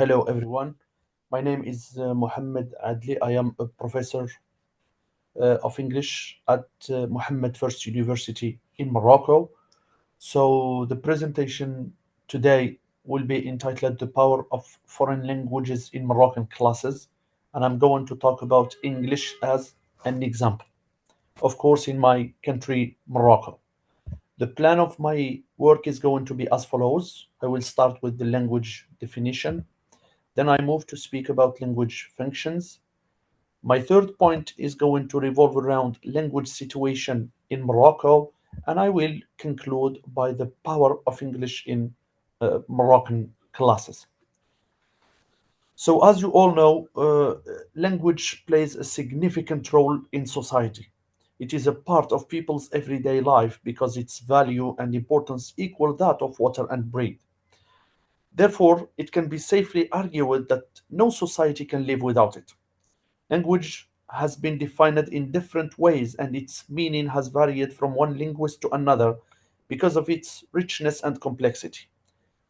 hello everyone. My name is Mohammed ADLI. I am a professor of English at Mohammed First University in Morocco. So the presentation today will be entitled The Power of Foreign Languages in Moroccan Classes, and I'm going to talk about English as an example. Of course, in my country, Morocco. The plan of my work is going to be as follows. I will start with the language definition. Then I move to speak about language functions. My third point is going to revolve around language situation in Morocco, and I will conclude by the power of English in Moroccan classes. So, as you all know, language plays a significant role in society. It is a part of people's everyday life because its value and importance equal that of water and bread. Therefore, it can be safely argued that no society can live without it. Language has been defined in different ways, and its meaning has varied from one linguist to another because of its richness and complexity.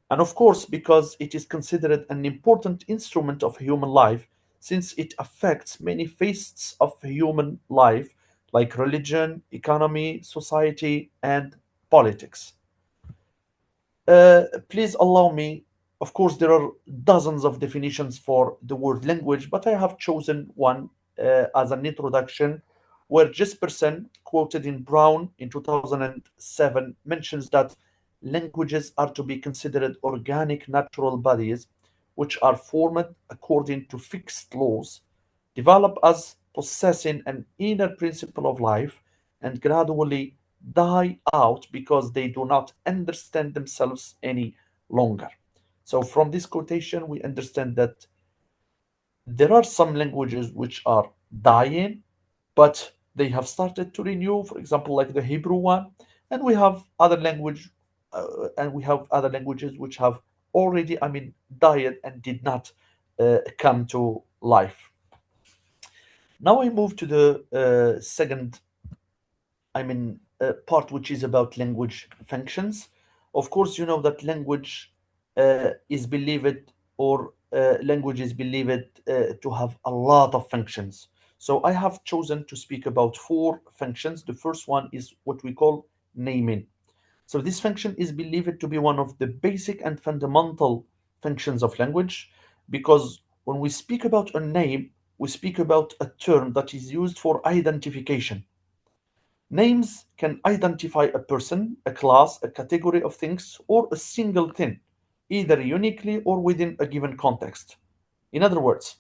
And of course, because it is considered an important instrument of human life, since it affects many facets of human life, like religion, economy, society, and politics. Please allow me, of course, there are dozens of definitions for the word language, but I have chosen one as an introduction where Jespersen, quoted in Brown in 2007, mentions that languages are to be considered organic natural bodies which are formed according to fixed laws, develop as possessing an inner principle of life, and gradually die out because they do not understand themselves any longer. So, from this quotation, we understand that there are some languages which are dying, but they have started to renew, for example, like the Hebrew one, and we have other languages which have already, died and did not come to life. Now I move to the second part which is about language functions. Of course, you know that language is believed to have a lot of functions. So I have chosen to speak about four functions. The first one is what we call naming. So this function is believed to be one of the basic and fundamental functions of language because when we speak about a name, we speak about a term that is used for identification. Names can identify a person, a class, a category of things, or a single thing, either uniquely or within a given context. In other words,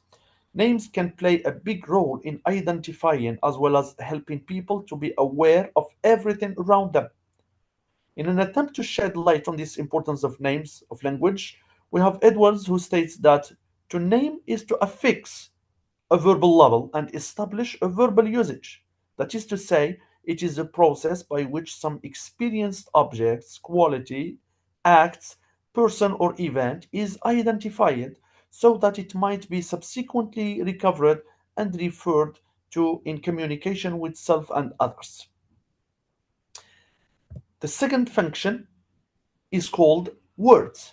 names can play a big role in identifying as well as helping people to be aware of everything around them. In an attempt to shed light on this importance of names of language, we have Edwards who states that to name is to affix a verbal level and establish a verbal usage. That is to say, it is a process by which some experienced objects, quality, acts, person, or event is identified so that it might be subsequently recovered and referred to in communication with self and others. The second function is called words.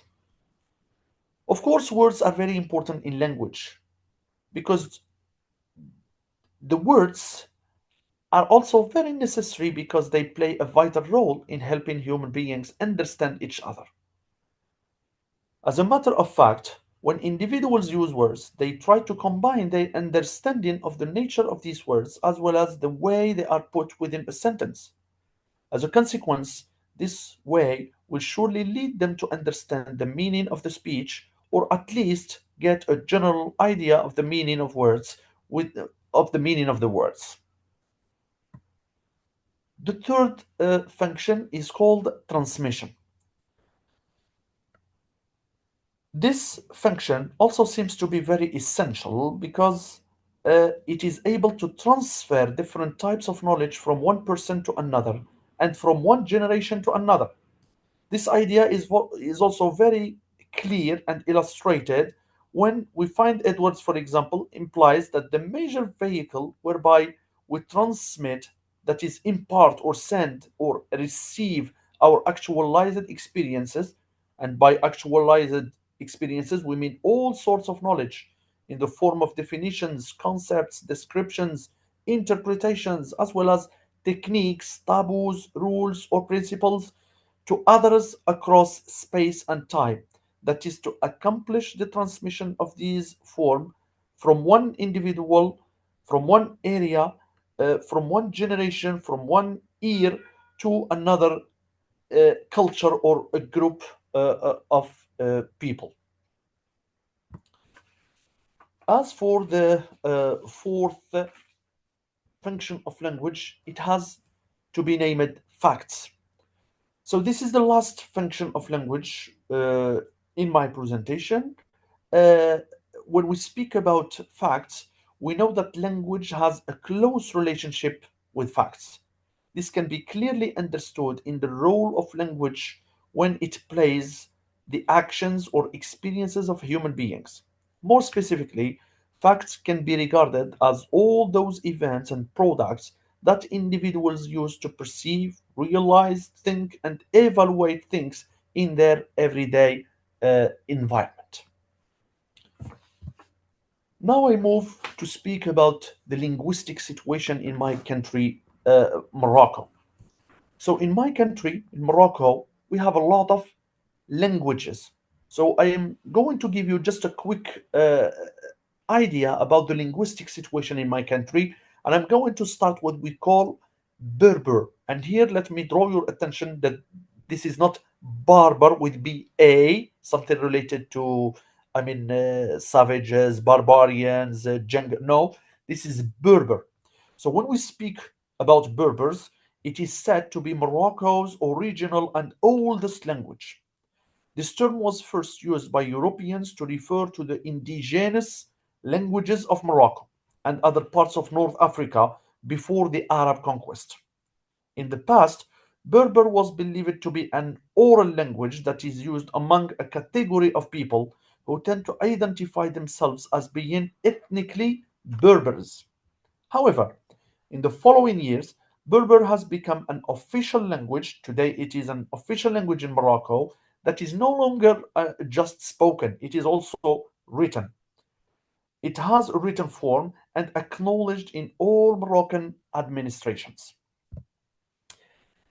Of course, words are very important in language because the words are also very necessary because they play a vital role in helping human beings understand each other. As a matter of fact, when individuals use words, they try to combine their understanding of the nature of these words as well as the way they are put within a sentence. As a consequence, this way will surely lead them to understand the meaning of the speech or at least get a general idea of the meaning of words with of the meaning of the words. The third function is called transmission. This function also seems to be very essential because it is able to transfer different types of knowledge from one person to another and from one generation to another. This idea is also very clear and illustrated when we find Edwards, for example, implies that the major vehicle whereby we transmit, that is, impart or send or receive our actualized experiences, and by actualized experiences, we mean all sorts of knowledge in the form of definitions, concepts, descriptions, interpretations, as well as techniques, taboos, rules, or principles to others across space and time. That is to accomplish the transmission of these form from one individual, from one area, from one generation, from one year to another culture or a group of people. As for the fourth function of language, it has to be named facts. So this is the last function of language in my presentation. Uh, when we speak about facts, we know that language has a close relationship with facts. This can be clearly understood in the role of language when it plays the actions or experiences of human beings. More specifically, facts can be regarded as all those events and products that individuals use to perceive, realize, think, and evaluate things in their everyday environment. Now I move to speak about the linguistic situation in my country, Morocco. So in my country, in Morocco, we have a lot of languages. So I am going to give you just a quick idea about the linguistic situation in my country, and I'm going to start what we call Berber. And here, let me draw your attention that this is not barbar with B-A, something related to, savages, barbarians, jungle. No, this is Berber. So when we speak about Berbers, it is said to be Morocco's original and oldest language. This term was first used by Europeans to refer to the indigenous languages of Morocco and other parts of North Africa before the Arab conquest. In the past, Berber was believed to be an oral language that is used among a category of people who tend to identify themselves as being ethnically Berbers. However, in the following years, Berber has become an official language. Today, it is an official language in Morocco that is no longer just spoken, it is also written. It has a written form and acknowledged in all Moroccan administrations.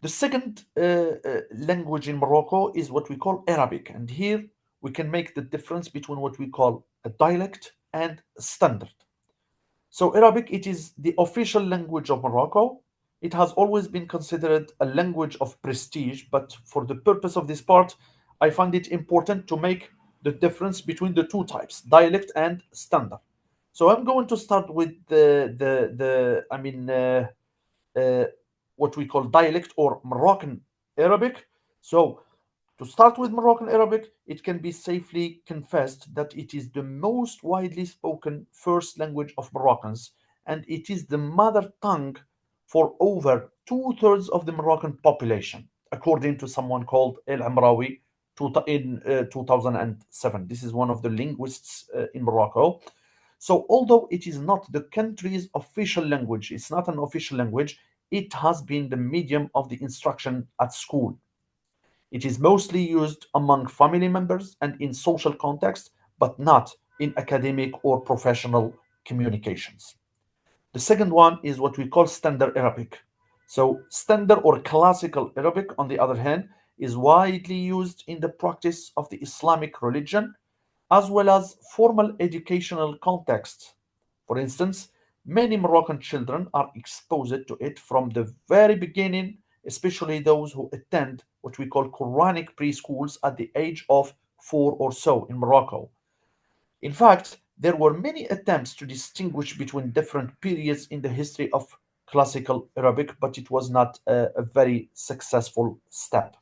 The second language in Morocco is what we call Arabic, and here we can make the difference between what we call a dialect and a standard. So Arabic, it is the official language of Morocco. It has always been considered a language of prestige, but for the purpose of this part, I find it important to make the difference between the two types, dialect and standard. So I'm going to start with uh, what we call dialect or Moroccan Arabic. So to start with Moroccan Arabic, it can be safely confessed that it is the most widely spoken first language of Moroccans, and it is the mother tongue for over two-thirds of the Moroccan population, according to someone called El Amraoui in 2007. This is one of the linguists in Morocco. So, although it is not the country's official language, it's not an official language, it has been the medium of the instruction at school. It is mostly used among family members and in social contexts, but not in academic or professional communications. The second one is what we call Standard Arabic. So, Standard or Classical Arabic, on the other hand, is widely used in the practice of the Islamic religion as well as formal educational contexts. For instance, many Moroccan children are exposed to it from the very beginning, especially those who attend what we call Quranic preschools at the age of 4 or so in Morocco. In fact, there were many attempts to distinguish between different periods in the history of classical Arabic, but it was not a very successful step.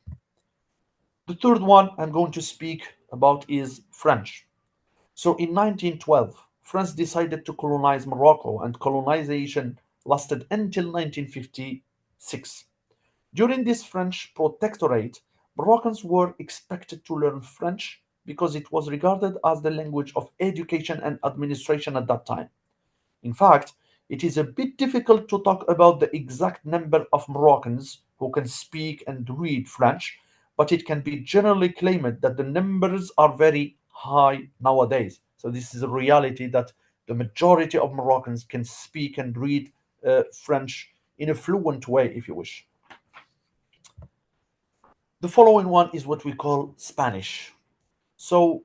The third one I'm going to speak about is French. So in 1912, France decided to colonize Morocco, and colonization lasted until 1956. During this French protectorate, Moroccans were expected to learn French because it was regarded as the language of education and administration at that time. In fact, it is a bit difficult to talk about the exact number of Moroccans who can speak and read French, but it can be generally claimed that the numbers are very high nowadays. So this is a reality that the majority of Moroccans can speak and read French in a fluent way, if you wish. The following one is what we call Spanish. So,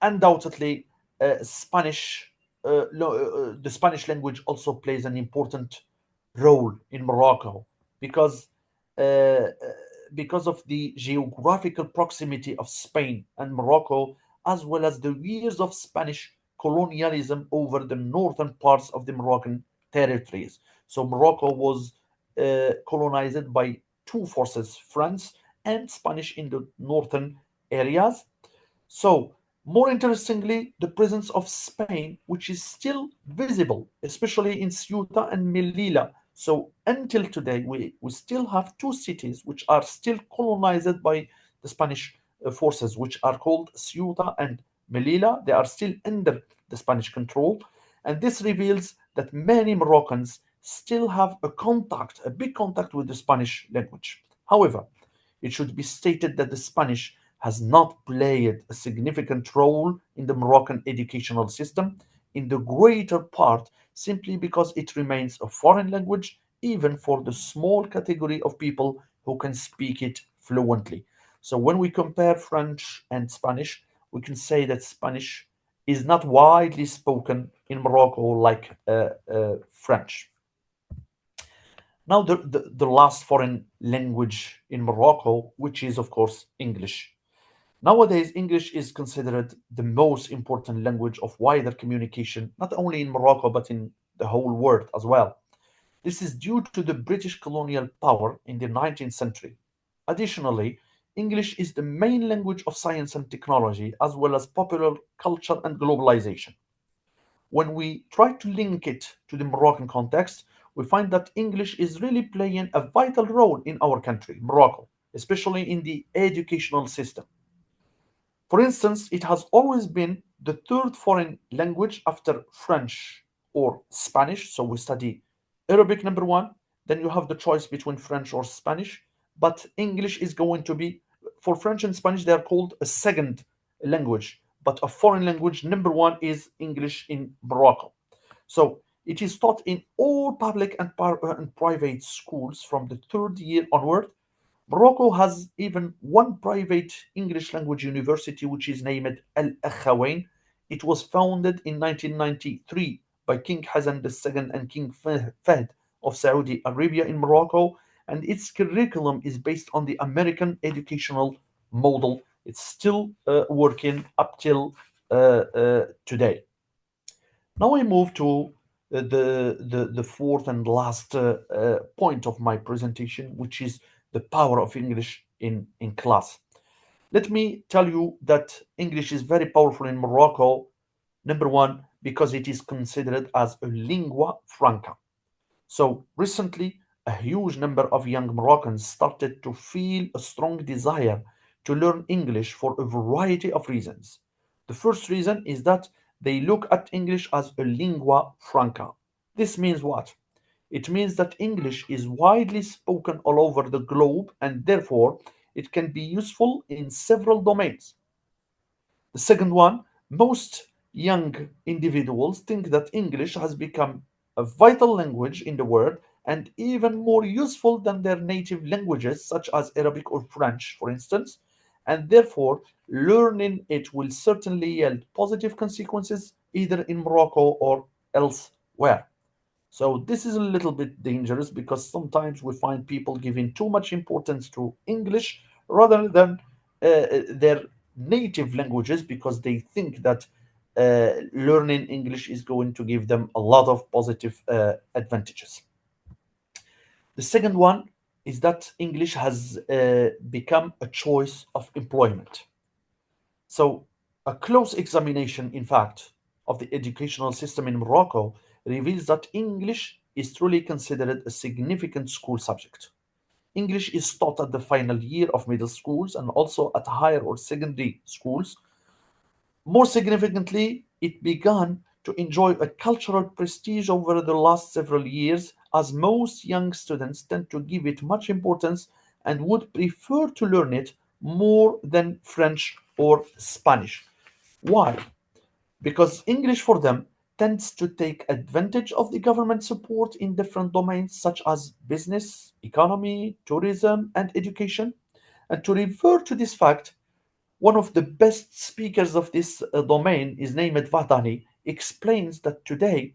undoubtedly, Spanish, the Spanish language also plays an important role in Morocco because uh, uh, because of the geographical proximity of Spain and Morocco, as well as the years of Spanish colonialism over the northern parts of the Moroccan territories. So Morocco was colonized by two forces, France and Spanish in the northern areas. So, more interestingly, the presence of Spain, which is still visible, especially in Ceuta and Melilla. So, until today, we still have two cities which are still colonized by the Spanish forces, which are called Ceuta and Melilla. They are still under the Spanish control. And this reveals that many Moroccans still have a big contact with the Spanish language. However, it should be stated that the Spanish has not played a significant role in the Moroccan educational system in the greater part simply because it remains a foreign language even for the small category of people who can speak it fluently. So when we compare French and Spanish, we can say that Spanish is not widely spoken in Morocco like French. Now, the last foreign language in Morocco, which is, of course, English. Nowadays, English is considered the most important language of wider communication, not only in Morocco, but in the whole world as well. This is due to the British colonial power in the 19th century. Additionally, English is the main language of science and technology, as well as popular culture and globalization. When we try to link it to the Moroccan context, we find that English is really playing a vital role in our country, Morocco, especially in the educational system. For instance, it has always been the third foreign language after French or Spanish. So we study Arabic number one, then you have the choice between French or Spanish. But English is going to be, for French and Spanish, they are called a second language. But a foreign language number one is English in Morocco. So it is taught in all public and private schools from the third year onward. Morocco has even one private English language university which is named Al Akhawain. It was founded in 1993 by King Hassan II and King Fahd of Saudi Arabia in Morocco, and its curriculum is based on the American educational model. It's still working up till today. Now we move to the fourth and last point of my presentation, which is the power of English in class. Let me tell you that English is very powerful in Morocco, number one, because it is considered as a lingua franca. So recently, a huge number of young Moroccans started to feel a strong desire to learn English for a variety of reasons. The first reason is that they look at English as a lingua franca. This means what? It means that English is widely spoken all over the globe and therefore it can be useful in several domains. The second one, most young individuals think that English has become a vital language in the world and even more useful than their native languages, such as Arabic or French, for instance, and therefore learning it will certainly yield positive consequences either in Morocco or elsewhere. So this is a little bit dangerous because sometimes we find people giving too much importance to English rather than their native languages because they think that learning English is going to give them a lot of positive advantages. The second one is that English has become a choice of employment. So, a close examination, in fact, of the educational system in Morocco reveals that English is truly considered a significant school subject. English is taught at the final year of middle schools and also at higher or secondary schools. More significantly, it began to enjoy a cultural prestige over the last several years, as most young students tend to give it much importance and would prefer to learn it more than French or Spanish. Why? Because English for them tends to take advantage of the government support in different domains such as business, economy, tourism, and education. And to refer to this fact, one of the best speakers of this domain is named Vahdani, explains that today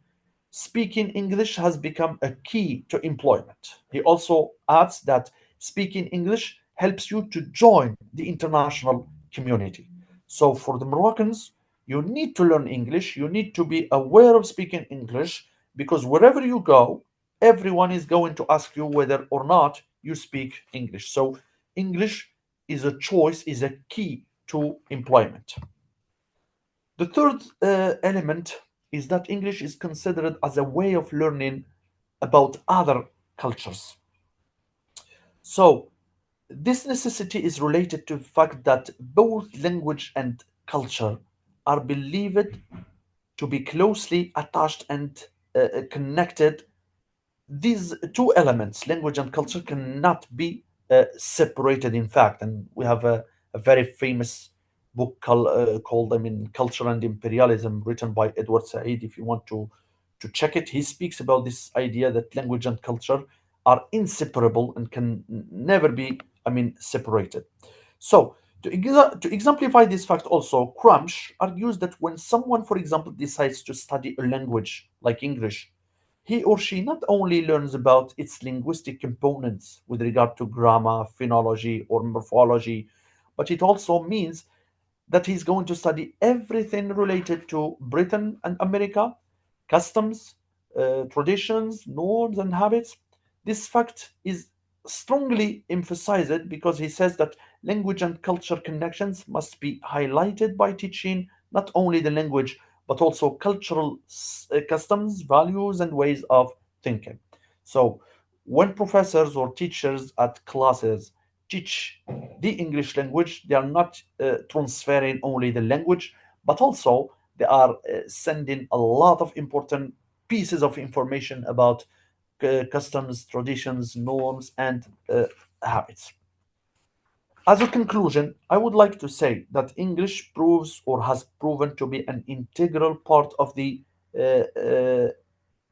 speaking English has become a key to employment. He also adds that speaking English helps you to join the international community. So for the Moroccans, you need to learn English, you need to be aware of speaking English because wherever you go, everyone is going to ask you whether or not you speak English. So English is a choice, is a key to employment. The third element is that English is considered as a way of learning about other cultures. So, this necessity is related to the fact that both language and culture are believed to be closely attached and connected. These two elements, language and culture, cannot be separated, in fact. And we have a very famous book called, I mean, Culture and Imperialism, written by Edward Said. If you want to check it, he speaks about this idea that language and culture are inseparable and can never be, I mean, separated. So, to exemplify this fact, also, Crumsh argues that when someone, for example, decides to study a language like English, he or she not only learns about its linguistic components with regard to grammar, phonology, or morphology, but it also means that he's going to study everything related to Britain and America, customs, traditions, norms, and habits. This fact is strongly emphasized because he says that language and culture connections must be highlighted by teaching not only the language but also cultural customs, values, and ways of thinking. So, when professors or teachers at classes teach the English language, they are not transferring only the language, but also they are sending a lot of important pieces of information about customs, traditions, norms, and habits. As a conclusion, I would like to say that English proves or has proven to be an integral part of the uh,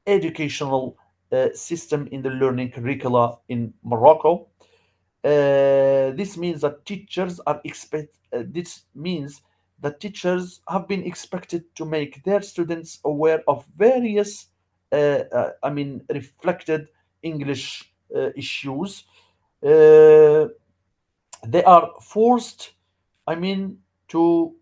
educational system in the learning curricula in Morocco. This means that teachers have been expected to make their students aware of various, I mean, reflected English issues. Uh, they are forced, I mean, to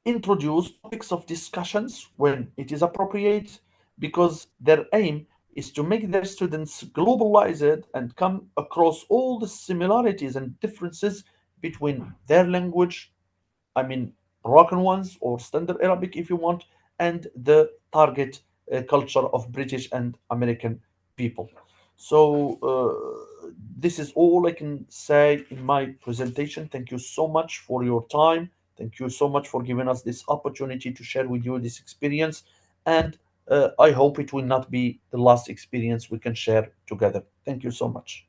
introduce topics of discussions when it is appropriate because their aim is to make their students globalize it and come across all the similarities and differences between their language, I mean, Moroccan ones or Standard Arabic if you want, and the target culture of British and American people. So, this is all I can say in my presentation. Thank you so much for your time. Thank you so much for giving us this opportunity to share with you this experience. And I hope it will not be the last experience we can share together. Thank you so much.